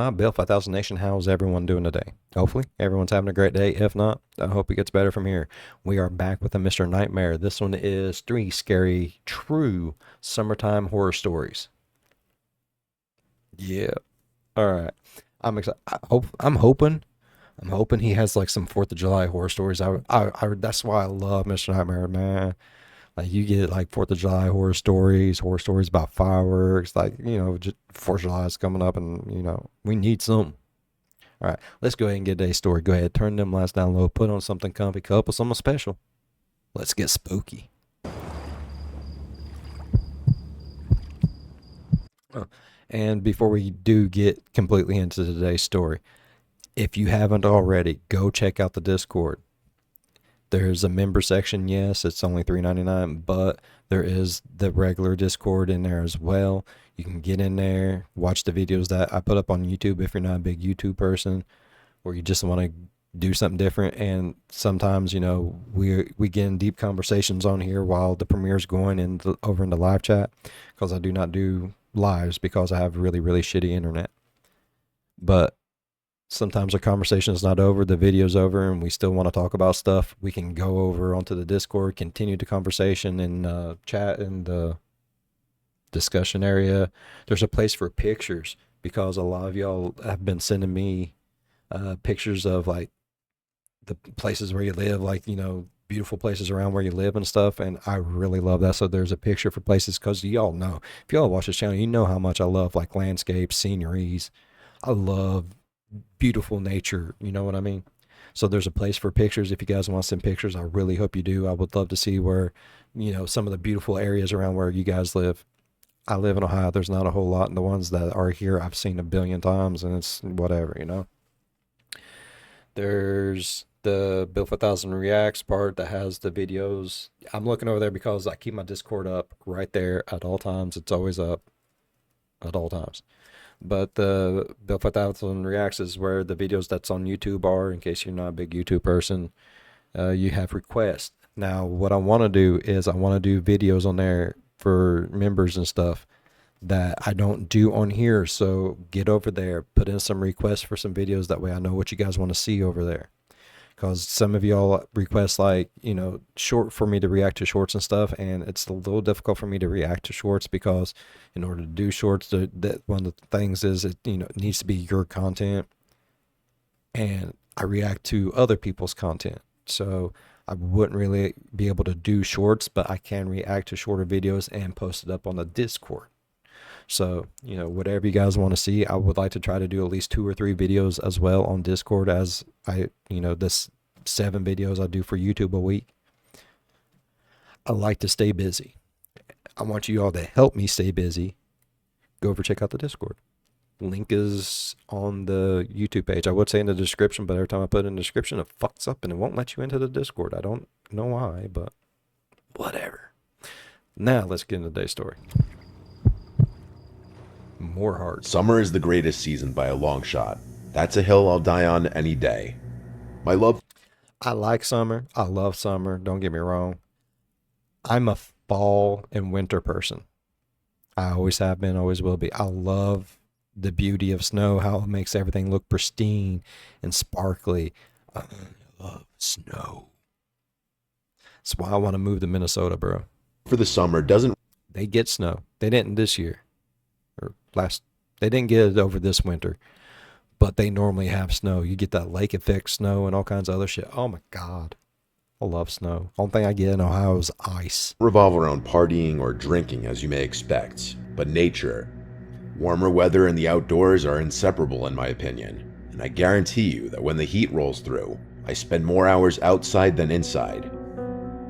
my Bill 5000 Nation. How's everyone doing today? Hopefully, everyone's having a great day. If not, I hope it gets better from here. We are back with a Mr. Nightmare. This one is 3 scary, true summertime horror stories. Yeah. All right. I'm excited. I'm hoping he has like some 4th of July horror stories. That's why I love Mr. Nightmare, man. Like you get like 4th of July horror stories about fireworks. Like, just 4th of July is coming up and, we need some. All right, let's go ahead and get today's story. Go ahead, turn them lights down low, put on something comfy, cup with something special. Let's get spooky. And before we do get completely into today's story, if you haven't already, go check out the Discord. There's a member section, yes, it's only $3.99, but there is the regular Discord in there as well. You can get in there, watch the videos that I put up on YouTube if you're not a big YouTube person, or you just want to do something different. And sometimes, we get in deep conversations on here while the premiere's going over in the live chat, because I do not do lives because I have really, really shitty internet. But sometimes our conversation is not over, the video's over, and we still want to talk about stuff. We can go over onto the Discord, continue the conversation in chat in the discussion area. There's a place for pictures because a lot of y'all have been sending me pictures of like the places where you live, like, beautiful places around where you live and stuff, and I really love that. So there's a picture for places, because y'all know, if y'all watch this channel, you know how much I love like landscapes, sceneries. I love beautiful nature, you know what I mean? So there's a place for pictures. If you guys want to send pictures, I really hope you do. I would love to see where, some of the beautiful areas around where you guys live. I live in Ohio. There's not a whole lot, and the ones that are here I've seen a billion times, and it's whatever, There's the Bill 5000 Reacts part that has the videos. I'm looking over there because I keep my Discord up right there at all times. It's always up at all times. But the Bill 5000 Reacts is where the videos that's on YouTube are, in case you're not a big YouTube person. You have requests. Now, what I want to do is I want to do videos on there for members and stuff that I don't do on here. So get over there, put in some requests for some videos. That way I know what you guys want to see over there. Because some of y'all request like, short for me to react to shorts and stuff, and it's a little difficult for me to react to shorts because in order to do shorts, one of the things is it needs to be your content, and I react to other people's content. So I wouldn't really be able to do shorts, but I can react to shorter videos and post it up on the Discord. So, whatever you guys want to see, I would like to try to do at least 2 or 3 videos as well on Discord, as I, this 7 videos I do for YouTube a week. I like to stay busy. I want you all to help me stay busy. Go over, check out the Discord. Link is on the YouTube page. I would say in the description, but every time I put it in the description, it fucks up and it won't let you into the Discord. I don't know why, but whatever. Now let's get into today's story. More hard. Summer is the greatest season by a long shot. That's a hill I'll die on any day. My love. I like summer. I love summer. Don't get me wrong. I'm a fall and winter person. I always have been, always will be. I love the beauty of snow, how it makes everything look pristine and sparkly. I love snow. That's why I want to move to Minnesota, bro. For the summer doesn't. They get snow. They didn't this year. They didn't get it over this winter, but they normally have snow. You get that lake effect snow and all kinds of other shit. Oh my God. I love snow. Only thing I get in Ohio is ice. Revolve around partying or drinking, as you may expect, but nature. Warmer weather and the outdoors are inseparable in my opinion, and I guarantee you that when the heat rolls through, I spend more hours outside than inside.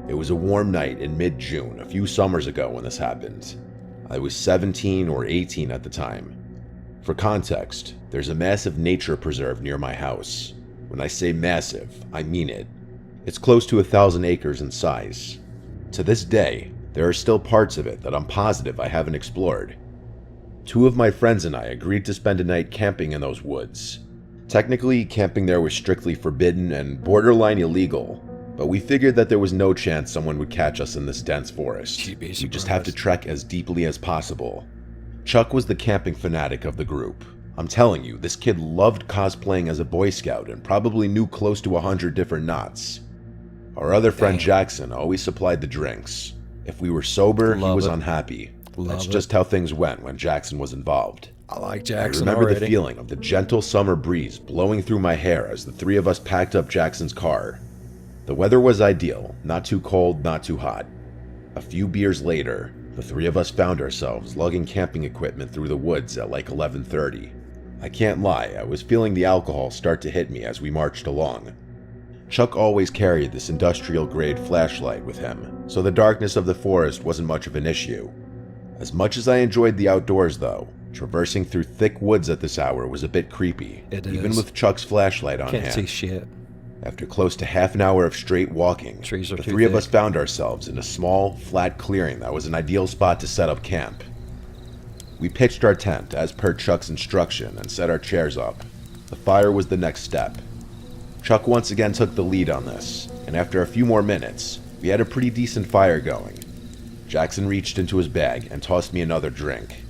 It was a warm night in mid-June a few summers ago when this happened. I was 17 or 18 at the time. For context, there's a massive nature preserve near my house. When I say massive, I mean it. It's close to 1,000 acres in size. To this day, there are still parts of it that I'm positive I haven't explored. 2 of my friends and I agreed to spend a night camping in those woods. Technically, camping there was strictly forbidden and borderline illegal, but we figured that there was no chance someone would catch us in this dense forest. We just have to trek as deeply as possible. Chuck was the camping fanatic of the group. I'm telling you, this kid loved cosplaying as a Boy Scout and probably knew close to 100 different knots. Our other friend Damn. Jackson always supplied the drinks. If we were sober, he Love was it. unhappy. That's Love it. just how things went when Jackson was involved. I like I Jackson remember the already. feeling of the gentle summer breeze blowing through my hair as the three of us packed up Jackson's car. The weather was ideal, not too cold, not too hot. A few beers later, the three of us found ourselves lugging camping equipment through the woods at like 11:30. I can't lie, I was feeling the alcohol start to hit me as we marched along. Chuck always carried this industrial-grade flashlight with him, so the darkness of the forest wasn't much of an issue. As much as I enjoyed the outdoors, though, traversing through thick woods at this hour was a bit creepy, It even is. with Chuck's flashlight on Can't see hand. shit. After close to half an hour of straight walking, Trees are the too three of us thick. found ourselves in a small, flat clearing that was an ideal spot to set up camp. We pitched our tent as per Chuck's instruction and set our chairs up. The fire was the next step. Chuck once again took the lead on this, and after a few more minutes, we had a pretty decent fire going. Jackson reached into his bag and tossed me another drink.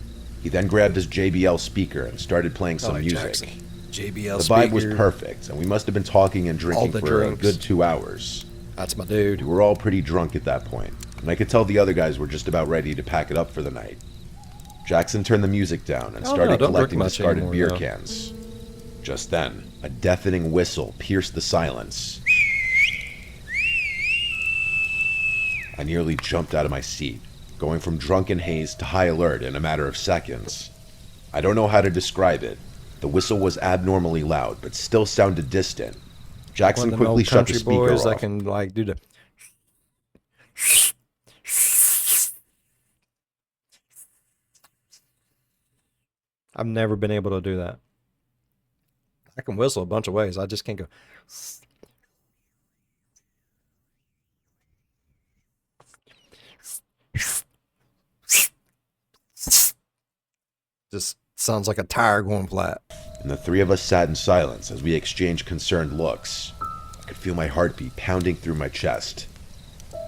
He then grabbed his JBL speaker and started playing some music. Jackson. JBL The speaker. vibe was perfect, and we must have been talking and drinking the for drinks. a good 2 hours. That's my We dude. were all pretty drunk at that point, and I could tell the other guys were just about ready to pack it up for the night. Jackson turned the music down and Oh, no, started don't drink collecting much discarded anymore, beer though. cans. Just then, a deafening whistle pierced the silence. I nearly jumped out of my seat, going from drunken haze to high alert in a matter of seconds. I don't know how to describe it. The whistle was abnormally loud, but still sounded distant. Jackson One of them quickly old shut the country speaker boys that off. can like do the. I've never been able to do that. I can whistle a bunch of ways. I just can't go. Just sounds like a tire going flat. And the three of us sat in silence as we exchanged concerned looks. I could feel my heartbeat pounding through my chest.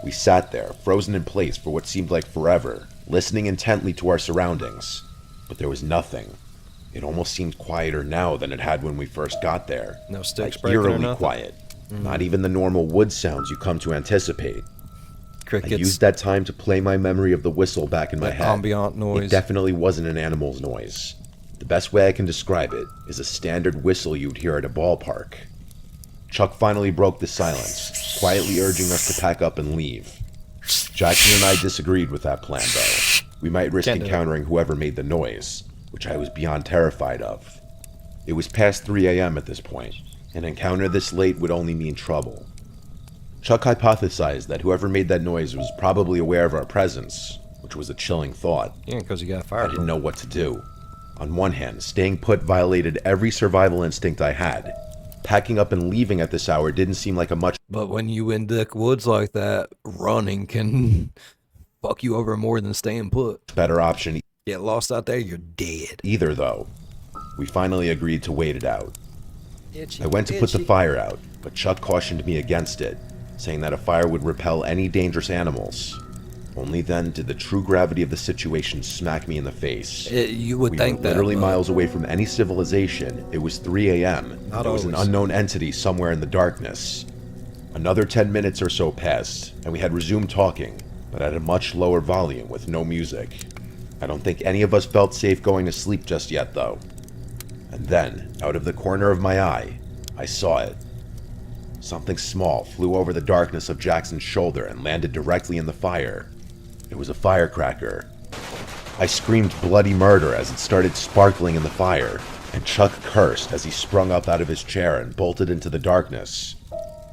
We sat there, frozen in place for what seemed like forever, listening intently to our surroundings. But there was nothing. It almost seemed quieter now than it had when we first got there. No sticks Like breaking or eerily nothing. quiet. Not even the normal wood sounds you come to anticipate. I Crickets. used that time to play my memory of the whistle back in my That head. ambient noise. It definitely wasn't an animal's noise. The best way I can describe it is a standard whistle you'd hear at a ballpark. Chuck finally broke the silence, quietly urging us to pack up and leave. Jackson and I disagreed with that plan, though. We might risk Can't do it. encountering whoever made the noise, which I was beyond terrified of. It was past 3 a.m. at this point. An encounter this late would only mean trouble. Chuck hypothesized that whoever made that noise was probably aware of our presence, which was a chilling thought. Yeah, because you got I fired. didn't know what to do. On one hand, staying put violated every survival instinct I had. Packing up and leaving at this hour didn't seem like a much But when you in thick woods like that, running can fuck you over more than staying put. better option Get lost out there, you're dead. either, though. We finally agreed to wait it out. I went to put the fire out, but Chuck cautioned me against it, saying that a fire would repel any dangerous animals. Only then did the true gravity of the situation smack me in the face. You would We think were that. literally but miles away from any civilization. It was 3 a.m. Not There was an always. unknown entity somewhere in the darkness. Another 10 minutes or so passed, and we had resumed talking, but at a much lower volume with no music. I don't think any of us felt safe going to sleep just yet, though. And then, out of the corner of my eye, I saw it. Something small flew over the darkness of Jackson's shoulder and landed directly in the fire. It was a firecracker. I screamed bloody murder as it started sparkling in the fire, and Chuck cursed as he sprung up out of his chair and bolted into the darkness.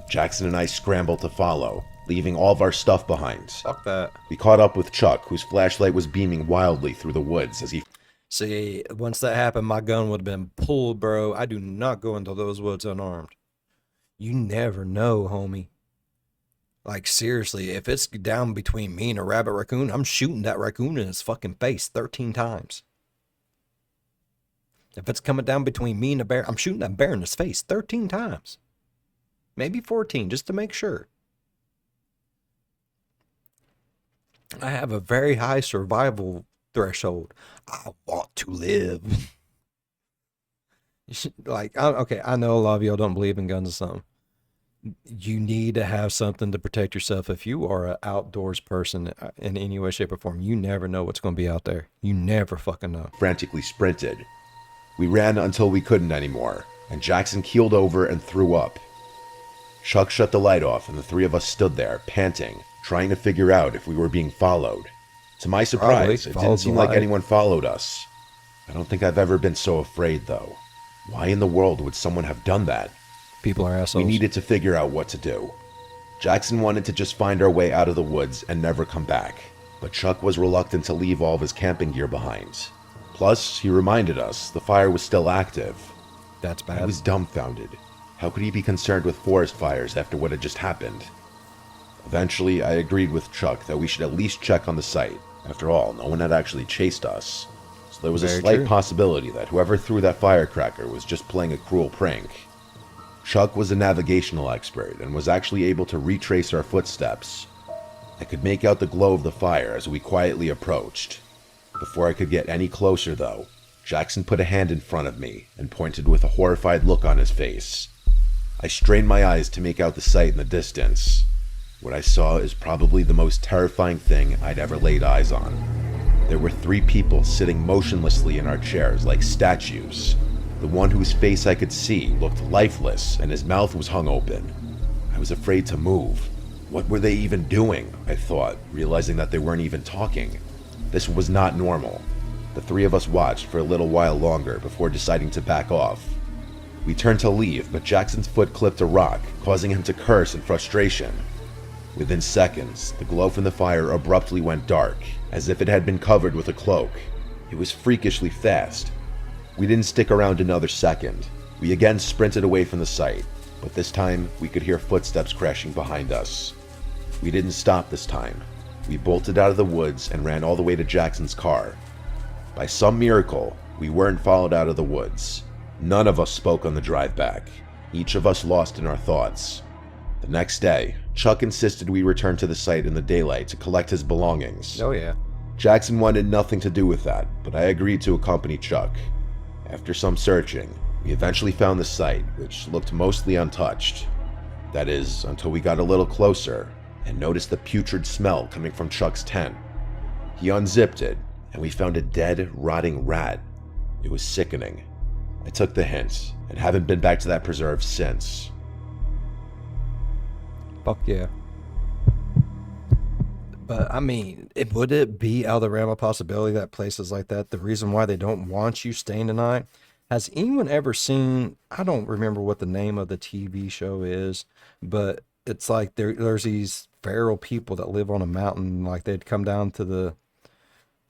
Jackson and I scrambled to follow, leaving all of our stuff behind. Fuck that. We caught up with Chuck, whose flashlight was beaming wildly through the woods as he See, once that happened, my gun would have been pulled, bro. I do not go into those woods unarmed. You never know, homie. Like, seriously, if it's down between me and a rabbit raccoon, I'm shooting that raccoon in his fucking face 13 times. If it's coming down between me and a bear, I'm shooting that bear in his face 13 times. Maybe 14, just to make sure. I have a very high survival threshold. I want to live. Like, okay, I know a lot of y'all don't believe in guns or something. You need to have something to protect yourself. If you are an outdoors person in any way, shape, or form, you never know what's going to be out there. You never fucking know. Frantically sprinted. We ran until we couldn't anymore, and Jackson keeled over and threw up. Chuck shut the light off, and the three of us stood there, panting, trying to figure out if we were being followed. To my Probably surprise, it didn't followed the seem like light. anyone followed us. I don't think I've ever been so afraid, though. Why in the world would someone have done that? People are We assholes. needed to figure out what to do. Jackson wanted to just find our way out of the woods and never come back, but Chuck was reluctant to leave all of his camping gear behind. Plus, he reminded us the fire was still active. That's I bad. was dumbfounded. How could he be concerned with forest fires after what had just happened? Eventually, I agreed with Chuck that we should at least check on the site. After all, no one had actually chased us. So there was a Very slight true. possibility that whoever threw that firecracker was just playing a cruel prank. Chuck was a navigational expert and was actually able to retrace our footsteps. I could make out the glow of the fire as we quietly approached. Before I could get any closer, though, Jackson put a hand in front of me and pointed with a horrified look on his face. I strained my eyes to make out the sight in the distance. What I saw is probably the most terrifying thing I'd ever laid eyes on. There were three people sitting motionlessly in our chairs like statues. The one whose face I could see looked lifeless and his mouth was hung open. I was afraid to move. What were they even doing? I thought, realizing that they weren't even talking. This was not normal. The three of us watched for a little while longer before deciding to back off. We turned to leave, but Jackson's foot clipped a rock, causing him to curse in frustration. Within seconds, the glow from the fire abruptly went dark, as if it had been covered with a cloak. It was freakishly fast. We didn't stick around another second. We again sprinted away from the site, but this time we could hear footsteps crashing behind us. We didn't stop this time. We bolted out of the woods and ran all the way to Jackson's car. By some miracle, we weren't followed out of the woods. None of us spoke on the drive back, each of us lost in our thoughts. The next day, Chuck insisted we return to the site in the daylight to collect his belongings. Oh, yeah. Jackson wanted nothing to do with that, but I agreed to accompany Chuck. After some searching, we eventually found the site, which looked mostly untouched. That is, until we got a little closer and noticed the putrid smell coming from Chuck's tent. He unzipped it, and we found a dead, rotting rat. It was sickening. I took the hint, and haven't been back to that preserve since. Fuck yeah. But I mean, would it be out of the realm of possibility that places like that, the reason why they don't want you staying tonight? Has anyone ever seen? I don't remember what the name of the TV show is, but it's like there's these feral people that live on a mountain. Like they'd come down to the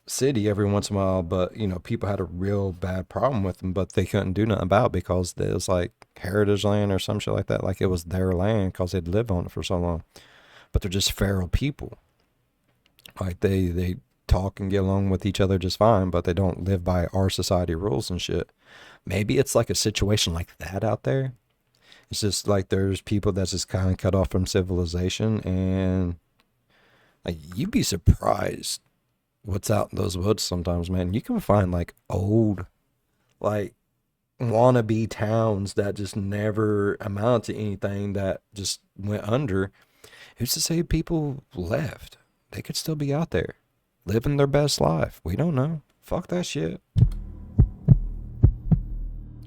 city every once in a while, but people had a real bad problem with them, but they couldn't do nothing about it because it was like heritage land or some shit like that. Like it was their land because they'd lived on it for so long. But they're just feral people. Like they talk and get along with each other just fine, but they don't live by our society rules and shit. Maybe it's like a situation like that out there. It's just like there's people that's just kind of cut off from civilization, and like you'd be surprised what's out in those woods sometimes, man. You can find like old, like wannabe towns that just never amount to anything, that just went under. Who's to say people left? They could still be out there living their best life. We don't know. Fuck that shit.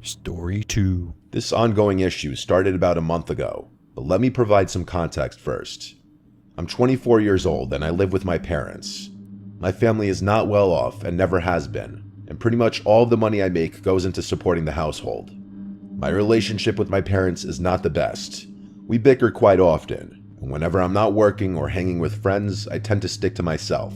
Story 2. This ongoing issue started about a month ago, but let me provide some context first. I'm 24 years old and I live with my parents. My family is not well off and never has been, and pretty much all of the money I make goes into supporting the household. My relationship with my parents is not the best. We bicker quite often, and whenever I'm not working or hanging with friends, I tend to stick to myself.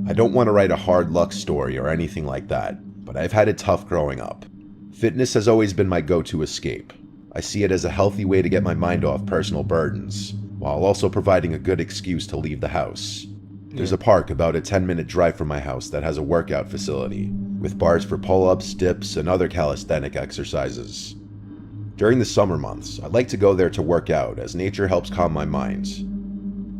I don't want to write a hard luck story or anything like that, but I've had it tough growing up. Fitness has always been my go-to escape. I see it as a healthy way to get my mind off personal burdens, while also providing a good excuse to leave the house. There's a park about a 10-minute drive from my house that has a workout facility, with bars for pull-ups, dips, and other calisthenic exercises. During the summer months, I like to go there to work out as nature helps calm my mind.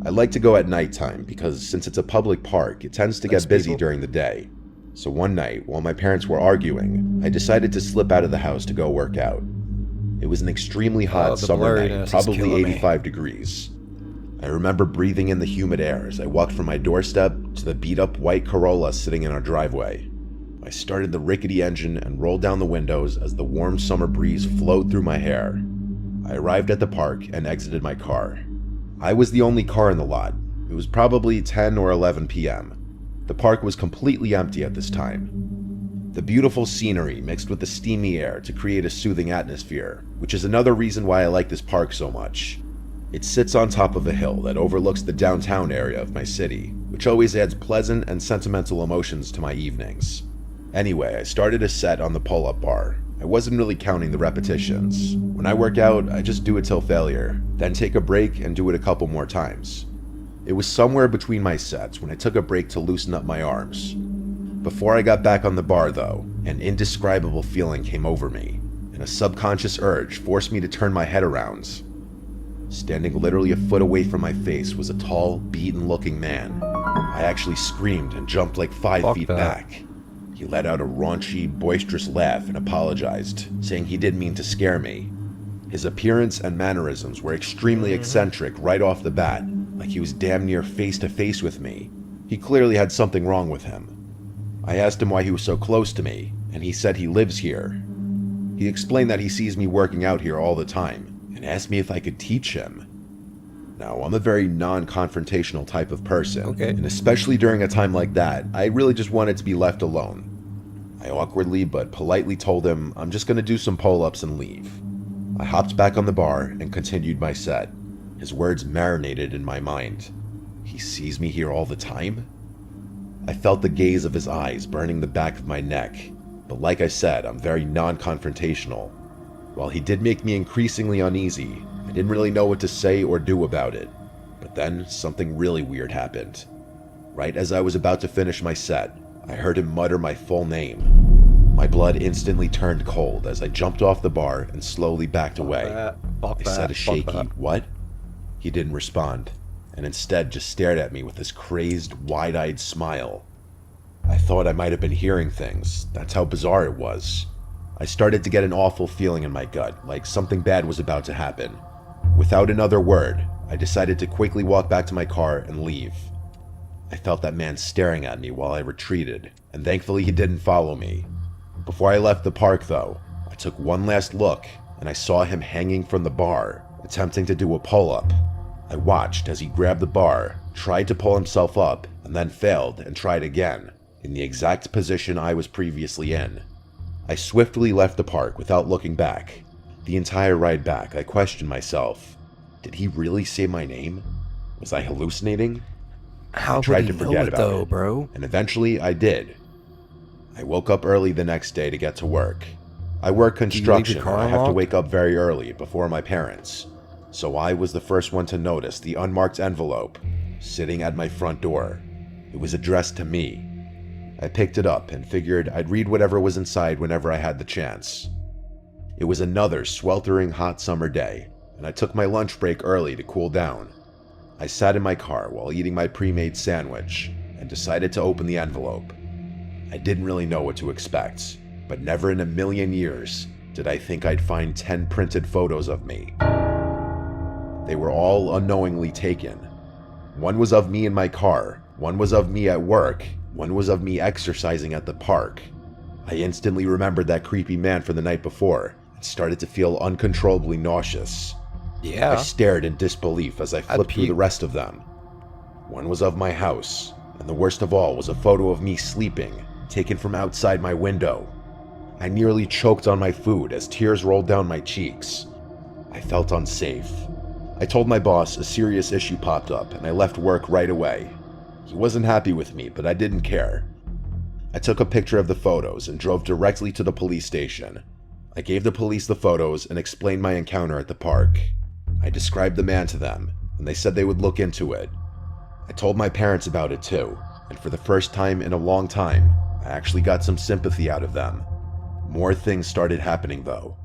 I like to go at nighttime because since it's a public park, it tends to Less get busy people. during the day. So one night, while my parents were arguing, I decided to slip out of the house to go work out. It was an extremely hot The summer night, blurriness is probably killing me. 85 degrees. I remember breathing in the humid air as I walked from my doorstep to the beat-up white Corolla sitting in our driveway. I started the rickety engine and rolled down the windows as the warm summer breeze flowed through my hair. I arrived at the park and exited my car. I was the only car in the lot. It was probably 10 or 11 p.m. The park was completely empty at this time. The beautiful scenery mixed with the steamy air to create a soothing atmosphere, which is another reason why I like this park so much. It sits on top of a hill that overlooks the downtown area of my city, which always adds pleasant and sentimental emotions to my evenings. Anyway, I started a set on the pull-up bar. I wasn't really counting the repetitions. When I work out, I just do it till failure, then take a break and do it a couple more times. It was somewhere between my sets when I took a break to loosen up my arms. Before I got back on the bar though, an indescribable feeling came over me, and a subconscious urge forced me to turn my head around. Standing literally a foot away from my face was a tall, beaten-looking man. I actually screamed and jumped like 5 Fuck feet that. back. He let out a raunchy, boisterous laugh and apologized, saying he didn't mean to scare me. His appearance and mannerisms were extremely eccentric right off the bat, like he was damn near face to face with me. He clearly had something wrong with him. I asked him why he was so close to me, and he said he lives here. He explained that he sees me working out here all the time, and asked me if I could teach him. Now, I'm a very non-confrontational type of person, Okay. and especially during a time like that, I really just wanted to be left alone. I awkwardly but politely told him I'm just going to do some pull-ups and leave. I hopped back on the bar and continued my set. His words marinated in my mind. He sees me here all the time? I felt the gaze of his eyes burning the back of my neck, but like I said, I'm very non-confrontational. While he did make me increasingly uneasy, I didn't really know what to say or do about it. But then something really weird happened. Right as I was about to finish my set, I heard him mutter my full name. My blood instantly turned cold as I jumped off the bar and slowly backed away. I said a shaky, "What?" He didn't respond, and instead just stared at me with this crazed, wide-eyed smile. I thought I might have been hearing things. That's how bizarre it was. I started to get an awful feeling in my gut, like something bad was about to happen. Without another word, I decided to quickly walk back to my car and leave. I felt that man staring at me while I retreated, and thankfully he didn't follow me. Before I left the park though, I took one last look, and I saw him hanging from the bar, attempting to do a pull-up. I watched as he grabbed the bar, tried to pull himself up, and then failed and tried again, in the exact position I was previously in. I swiftly left the park without looking back. The entire ride back, I questioned myself. Did he really say my name? Was I hallucinating? How I tried would to he know forget it about though, it, bro? and eventually I did. I woke up early the next day to get to work. I work Do you leave your construction and car I have to unlocked? wake up very early before my parents. So I was the first one to notice the unmarked envelope sitting at my front door. It was addressed to me. I picked it up and figured I'd read whatever was inside whenever I had the chance. It was another sweltering hot summer day, and I took my lunch break early to cool down. I sat in my car while eating my pre-made sandwich and decided to open the envelope. I didn't really know what to expect, but never in a million years did I think I'd find 10 printed photos of me. They were all unknowingly taken. One was of me in my car, one was of me at work, one was of me exercising at the park. I instantly remembered that creepy man from the night before and started to feel uncontrollably nauseous. I Yeah. stared in disbelief as I flipped through the puke. rest of them. One was of my house, and the worst of all was a photo of me sleeping, taken from outside my window. I nearly choked on my food as tears rolled down my cheeks. I felt unsafe. I told my boss a serious issue popped up and I left work right away. He wasn't happy with me, but I didn't care. I took a picture of the photos and drove directly to the police station. I gave the police the photos and explained my encounter at the park. I described the man to them, and they said they would look into it. I told my parents about it too, and for the first time in a long time, I actually got some sympathy out of them. More things started happening though.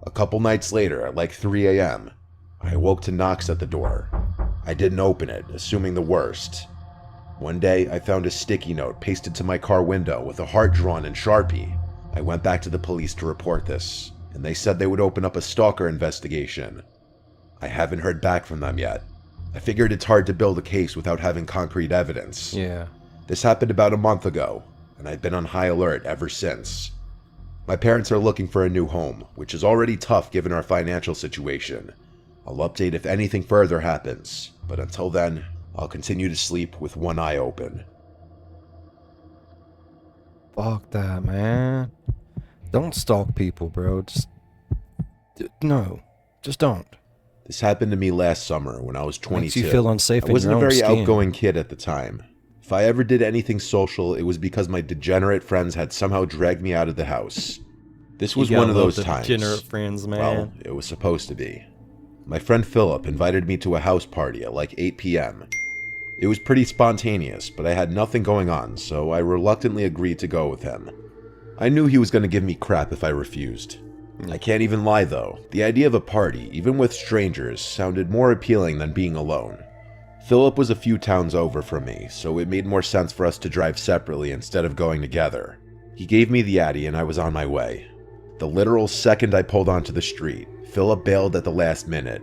A couple nights later, at like 3 a.m., I awoke to knocks at the door. I didn't open it, assuming the worst. One day, I found a sticky note pasted to my car window with a heart drawn in Sharpie. I went back to the police to report this, and they said they would open up a stalker investigation. I haven't heard back from them yet. I figured it's hard to build a case without having concrete evidence. Yeah. This happened about a month ago, and I've been on high alert ever since. My parents are looking for a new home, which is already tough given our financial situation. I'll update if anything further happens, but until then, I'll continue to sleep with one eye open. Fuck that, man. Don't stalk people, bro. No. Just don't. This happened to me last summer when I was 22. Makes you feel unsafe I in wasn't your a own very skin. outgoing kid at the time. If I ever did anything social, it was because my degenerate friends had somehow dragged me out of the house. This was one of those times. Degenerate friends, man. Well, it was supposed to be. My friend Philip invited me to a house party at like 8 p.m. It was pretty spontaneous, but I had nothing going on, so I reluctantly agreed to go with him. I knew he was going to give me crap if I refused. I can't even lie though, the idea of a party, even with strangers, sounded more appealing than being alone. Philip was a few towns over from me, so it made more sense for us to drive separately instead of going together. He gave me the Addy and I was on my way. The literal second I pulled onto the street, Philip bailed at the last minute.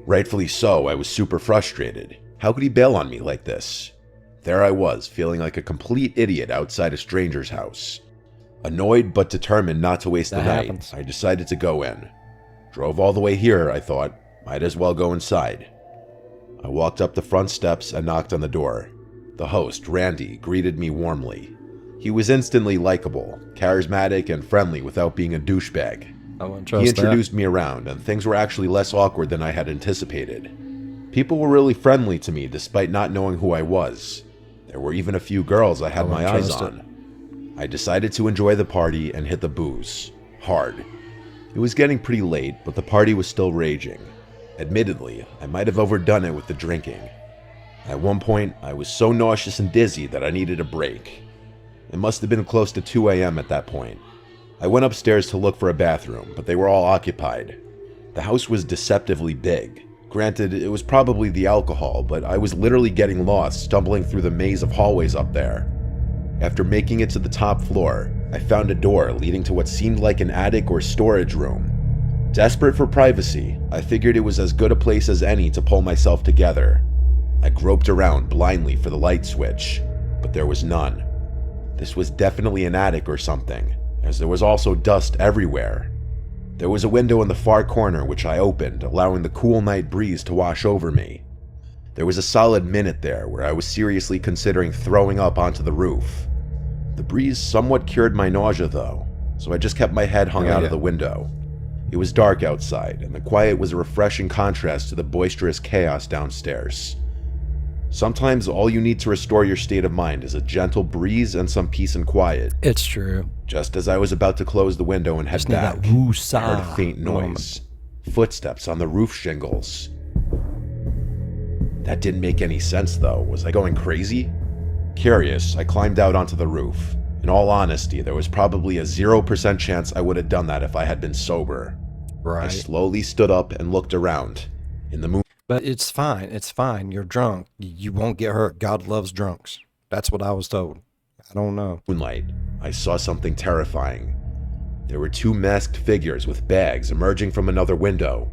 Rightfully so, I was super frustrated. How could he bail on me like this? There I was, feeling like a complete idiot outside a stranger's house. Annoyed but determined not to waste the night, I decided to go in. Drove all the way here, I thought, might as well go inside. I walked up the front steps and knocked on the door. The host, Randy, greeted me warmly. He was instantly likable, charismatic, and friendly without being a douchebag. I wouldn't trust He introduced me around, and things were actually less awkward than I had anticipated. People were really friendly to me despite not knowing who I was. There were even a few girls I had my eyes on. I decided to enjoy the party and hit the booze. Hard. It was getting pretty late, but the party was still raging. Admittedly, I might have overdone it with the drinking. At one point, I was so nauseous and dizzy that I needed a break. It must have been close to 2 a.m. at that point. I went upstairs to look for a bathroom, but they were all occupied. The house was deceptively big. Granted, it was probably the alcohol, but I was literally getting lost, stumbling through the maze of hallways up there. After making it to the top floor, I found a door leading to what seemed like an attic or storage room. Desperate for privacy, I figured it was as good a place as any to pull myself together. I groped around blindly for the light switch, but there was none. This was definitely an attic or something, as there was also dust everywhere. There was a window in the far corner which I opened, allowing the cool night breeze to wash over me. There was a solid minute there where I was seriously considering throwing up onto the roof. The breeze somewhat cured my nausea though, so I just kept my head hung out of the window. It was dark outside, and the quiet was a refreshing contrast to the boisterous chaos downstairs. Sometimes all you need to restore your state of mind is a gentle breeze and some peace and quiet. It's true. Just as I was about to close the window and head back, I heard a faint noise. Footsteps on the roof shingles. That didn't make any sense though. Was I going crazy? Curious, I climbed out onto the roof. In all honesty, there was probably a 0% chance I would have done that if I had been sober. Right. I slowly stood up and looked around. In the moonlight, But it's fine. It's fine. You're drunk. You won't get hurt. God loves drunks. That's what I was told. I don't know. I saw something terrifying. There were two masked figures with bags emerging from another window.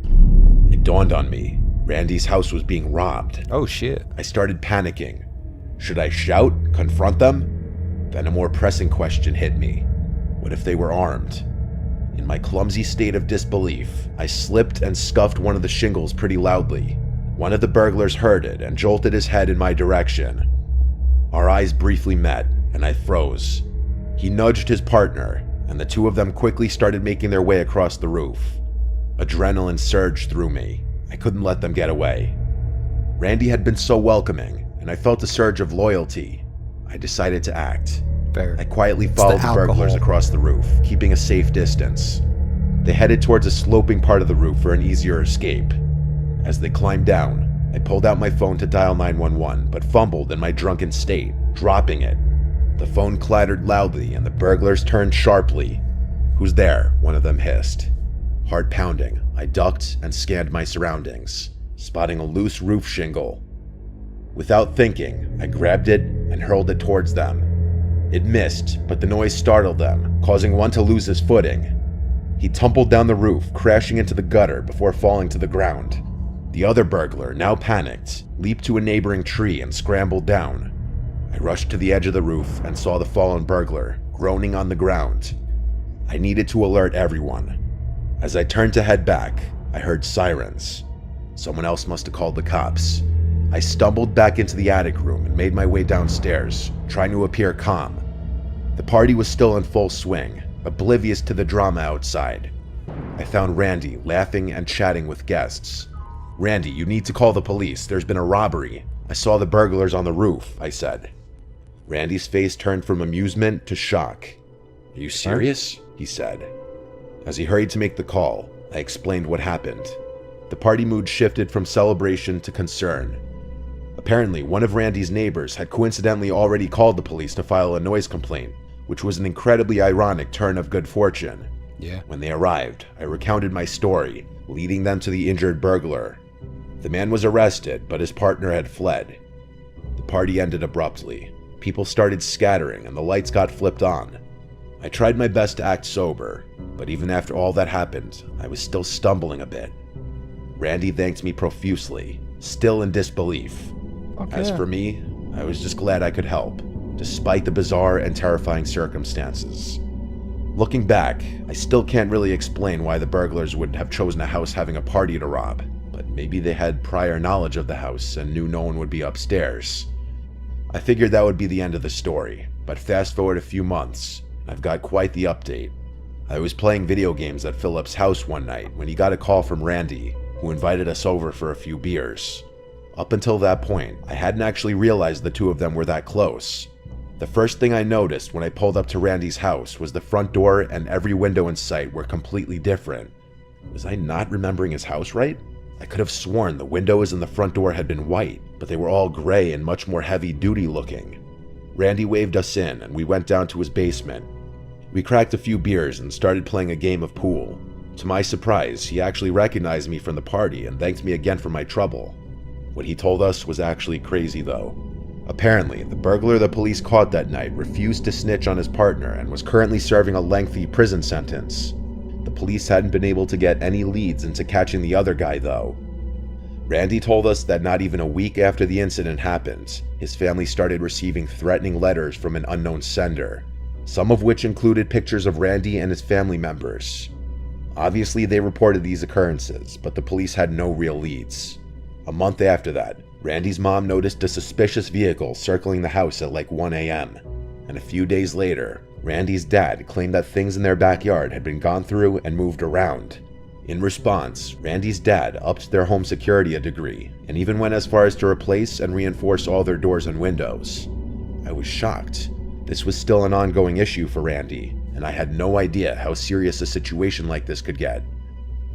It dawned on me. Randy's house was being robbed. Oh, shit. I started panicking. Should I shout? Confront them? Then a more pressing question hit me. What if they were armed? In my clumsy state of disbelief, I slipped and scuffed one of the shingles pretty loudly. One of the burglars heard it and jolted his head in my direction. Our eyes briefly met, and I froze. He nudged his partner, and the two of them quickly started making their way across the roof. Adrenaline surged through me. I couldn't let them get away. Randy had been so welcoming, and I felt a surge of loyalty. I decided to act. Fair. I quietly followed the burglars across the roof, keeping a safe distance. They headed towards a sloping part of the roof for an easier escape. As they climbed down, I pulled out my phone to dial 911, but fumbled in my drunken state, dropping it. The phone clattered loudly and the burglars turned sharply. "Who's there?" one of them hissed. Heart pounding, I ducked and scanned my surroundings, spotting a loose roof shingle. Without thinking, I grabbed it and hurled it towards them. It missed, but the noise startled them, causing one to lose his footing. He tumbled down the roof, crashing into the gutter before falling to the ground. The other burglar, now panicked, leaped to a neighboring tree and scrambled down. I rushed to the edge of the roof and saw the fallen burglar, groaning on the ground. I needed to alert everyone. As I turned to head back, I heard sirens. Someone else must have called the cops. I stumbled back into the attic room and made my way downstairs, trying to appear calm. The party was still in full swing, oblivious to the drama outside. I found Randy laughing and chatting with guests. "Randy, you need to call the police. There's been a robbery. I saw the burglars on the roof," I said. Randy's face turned from amusement to shock. "Are you serious?" he said. As he hurried to make the call, I explained what happened. The party mood shifted from celebration to concern. Apparently, one of Randy's neighbors had coincidentally already called the police to file a noise complaint, which was an incredibly ironic turn of good fortune. Yeah. When they arrived, I recounted my story, leading them to the injured burglar. The man was arrested, but his partner had fled. The party ended abruptly. People started scattering and the lights got flipped on. I tried my best to act sober, but even after all that happened, I was still stumbling a bit. Randy thanked me profusely, still in disbelief. Okay. As for me, I was just glad I could help, despite the bizarre and terrifying circumstances. Looking back, I still can't really explain why the burglars would have chosen a house having a party to rob, but maybe they had prior knowledge of the house and knew no one would be upstairs. I figured that would be the end of the story, but fast forward a few months, I've got quite the update. I was playing video games at Philip's house one night when he got a call from Randy, who invited us over for a few beers. Up until that point, I hadn't actually realized the two of them were that close. The first thing I noticed when I pulled up to Randy's house was the front door and every window in sight were completely different. Was I not remembering his house right? I could have sworn the windows and the front door had been white, but they were all gray and much more heavy-duty looking. Randy waved us in and we went down to his basement. We cracked a few beers and started playing a game of pool. To my surprise, he actually recognized me from the party and thanked me again for my trouble. What he told us was actually crazy though. Apparently, the burglar the police caught that night refused to snitch on his partner and was currently serving a lengthy prison sentence. The police hadn't been able to get any leads into catching the other guy though. Randy told us that not even a week after the incident happened, his family started receiving threatening letters from an unknown sender, some of which included pictures of Randy and his family members. Obviously, they reported these occurrences, but the police had no real leads. A month after that, Randy's mom noticed a suspicious vehicle circling the house at like 1 a.m. And a few days later, Randy's dad claimed that things in their backyard had been gone through and moved around. In response, Randy's dad upped their home security a degree and even went as far as to replace and reinforce all their doors and windows. I was shocked. This was still an ongoing issue for Randy, and I had no idea how serious a situation like this could get.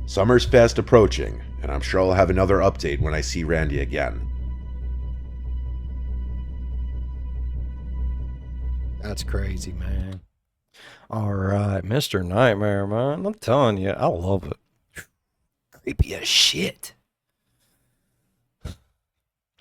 Summer's fast approaching, and I'm sure I'll have another update when I see Randy again. That's crazy, man. All right, Mr. Nightmare, man. I'm telling you, I love it. Creepy as shit.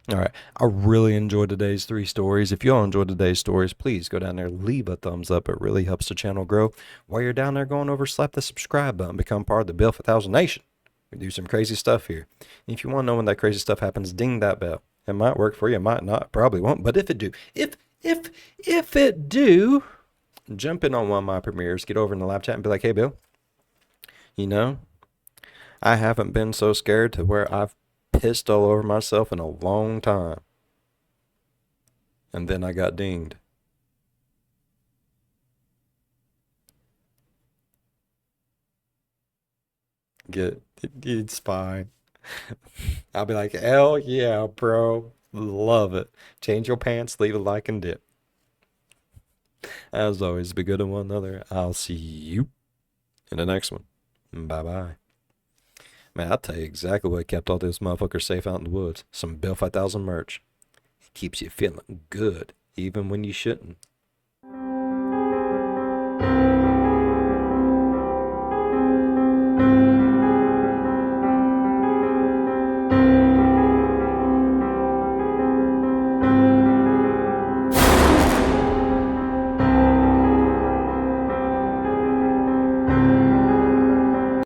All right, I really enjoyed today's 3 stories. If you all enjoyed today's stories, please go down there, leave a thumbs up. It really helps the channel grow. While you're down there going over, slap the subscribe button, become part of the Bill for 1000 Nation. We do some crazy stuff here. If you want to know when that crazy stuff happens, ding that bell. It might work for you, it might not, probably won't. But if it do, if it do, jump in on one of my premieres, get over in the live chat and be like, "Hey, Bill, you know, I haven't been so scared to where I've pissed all over myself in a long time." And then I got dinged. It's fine. I'll be like, "Hell yeah, bro. Love it. Change your pants, leave a like and dip." As always, be good to one another. I'll see you in the next one. Bye-bye. Man, I'll tell you exactly what kept all those motherfuckers safe out in the woods. Some Bill 5000 merch. It keeps you feeling good, even when you shouldn't.